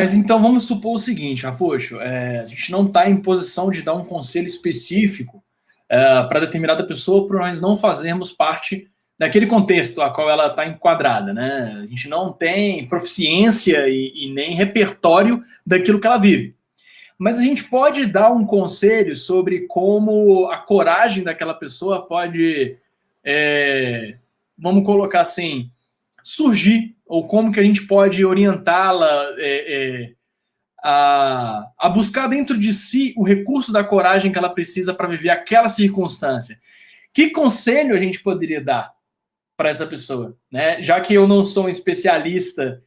Mas então vamos supor o seguinte, Rafoxo, a gente não está em posição de dar um conselho específico para determinada pessoa por nós não fazermos parte daquele contexto a qual ela está enquadrada, né? A gente não tem proficiência e nem repertório daquilo que ela vive. Mas a gente pode dar um conselho sobre como a coragem daquela pessoa pode, vamos colocar assim, surgir, ou como que a gente pode orientá-la a buscar dentro de si o recurso da coragem que ela precisa para viver aquela circunstância. Que conselho a gente poderia dar para essa pessoa, né? Já que eu não sou um especialista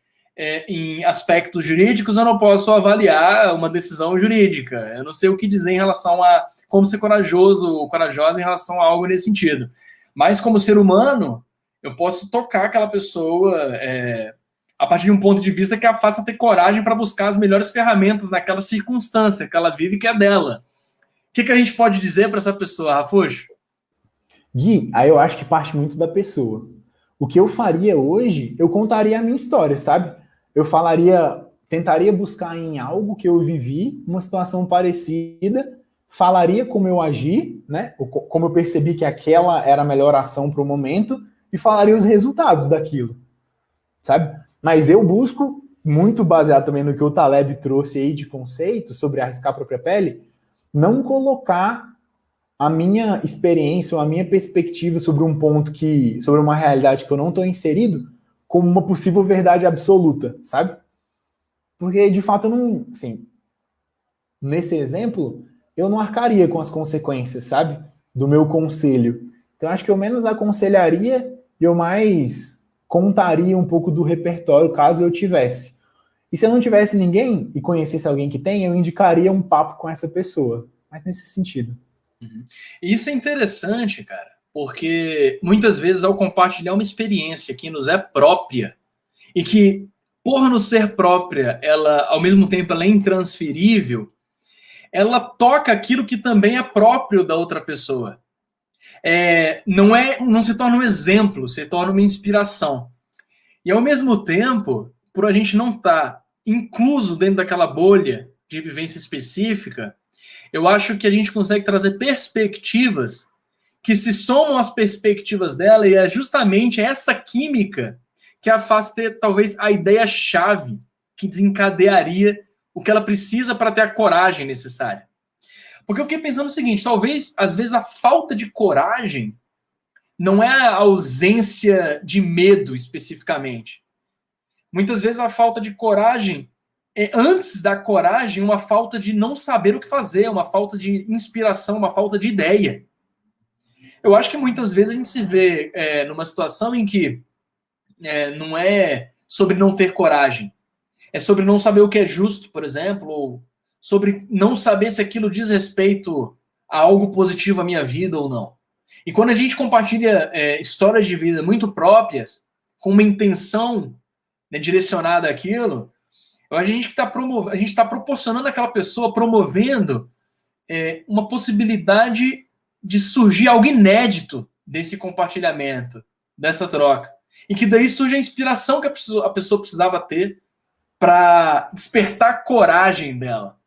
em aspectos jurídicos, eu não posso avaliar uma decisão jurídica. Eu não sei o que dizer em relação a como ser corajoso ou corajosa em relação a algo nesse sentido. Mas como ser humano, eu posso tocar aquela pessoa a partir de um ponto de vista que a faça ter coragem para buscar as melhores ferramentas naquela circunstância que ela vive, que é dela. O que a gente pode dizer para essa pessoa, Rafuxo? Gui, aí eu acho que parte muito da pessoa. O que eu faria hoje, eu contaria a minha história, sabe? Eu falaria, tentaria buscar em algo que eu vivi, uma situação parecida, falaria como eu agi, né? Como eu percebi que aquela era a melhor ação para o momento, e falaria os resultados daquilo, sabe? Mas eu busco, muito baseado também no que o Taleb trouxe aí de conceito sobre arriscar a própria pele, não colocar a minha experiência ou a minha perspectiva sobre um ponto sobre uma realidade que eu não estou inserido, como uma possível verdade absoluta, sabe? Porque, de fato, eu não, assim, nesse exemplo, eu não arcaria com as consequências, sabe? Do meu conselho. Então, acho que eu menos aconselharia e eu mais contaria um pouco do repertório, caso eu tivesse. E se eu não tivesse ninguém e conhecesse alguém que tem, eu indicaria um papo com essa pessoa. Mas nesse sentido. Uhum. E isso é interessante, cara, porque muitas vezes ao compartilhar uma experiência que nos é própria e que, por nos ser própria, ela, ao mesmo tempo, ela é intransferível, ela toca aquilo que também é próprio da outra pessoa. Não se torna um exemplo, se torna uma inspiração. E ao mesmo tempo, por a gente não estar incluso dentro daquela bolha de vivência específica, eu acho que a gente consegue trazer perspectivas que se somam às perspectivas dela, e é justamente essa química que a faz ter talvez a ideia-chave que desencadearia o que ela precisa para ter a coragem necessária. Porque eu fiquei pensando o seguinte, talvez, às vezes, a falta de coragem não é a ausência de medo especificamente. Muitas vezes a falta de coragem é, antes da coragem, uma falta de não saber o que fazer, uma falta de inspiração, uma falta de ideia. Eu acho que muitas vezes a gente se vê numa situação em que não é sobre não ter coragem, é sobre não saber o que é justo, por exemplo, ou sobre não saber se aquilo diz respeito a algo positivo à minha vida ou não. E quando a gente compartilha histórias de vida muito próprias, com uma intenção direcionada àquilo, a gente está proporcionando àquela pessoa, promovendo uma possibilidade de surgir algo inédito desse compartilhamento, dessa troca. E que daí surge a inspiração que a pessoa precisava ter para despertar a coragem dela.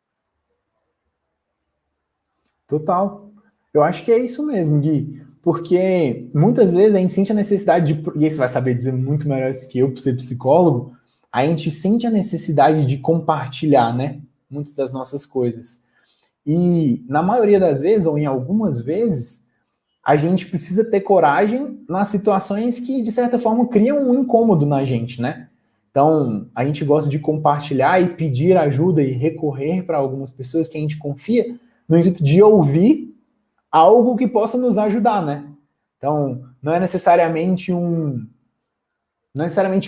Total. Eu acho que é isso mesmo, Gui. Porque muitas vezes a gente sente a necessidade de. E aí você vai saber dizer muito melhor isso que eu, por ser psicólogo. A gente sente a necessidade de compartilhar, né? Muitas das nossas coisas. E na maioria das vezes, ou em algumas vezes, a gente precisa ter coragem nas situações que, de certa forma, criam um incômodo na gente, né? Então, a gente gosta de compartilhar e pedir ajuda e recorrer para algumas pessoas que a gente confia, no intuito de ouvir algo que possa nos ajudar, né? Então, não é necessariamente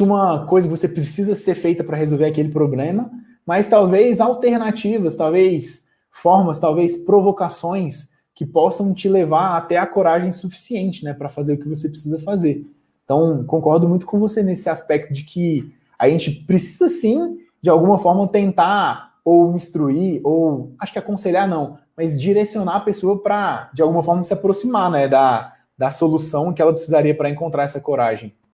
uma coisa que você precisa ser feita para resolver aquele problema, mas talvez alternativas, talvez formas, talvez provocações que possam te levar até a coragem suficiente, né, para fazer o que você precisa fazer. Então, concordo muito com você nesse aspecto de que a gente precisa sim, de alguma forma, tentar ou instruir, ou acho que aconselhar não, mas direcionar a pessoa para, de alguma forma, se aproximar, né, da solução que ela precisaria para encontrar essa coragem.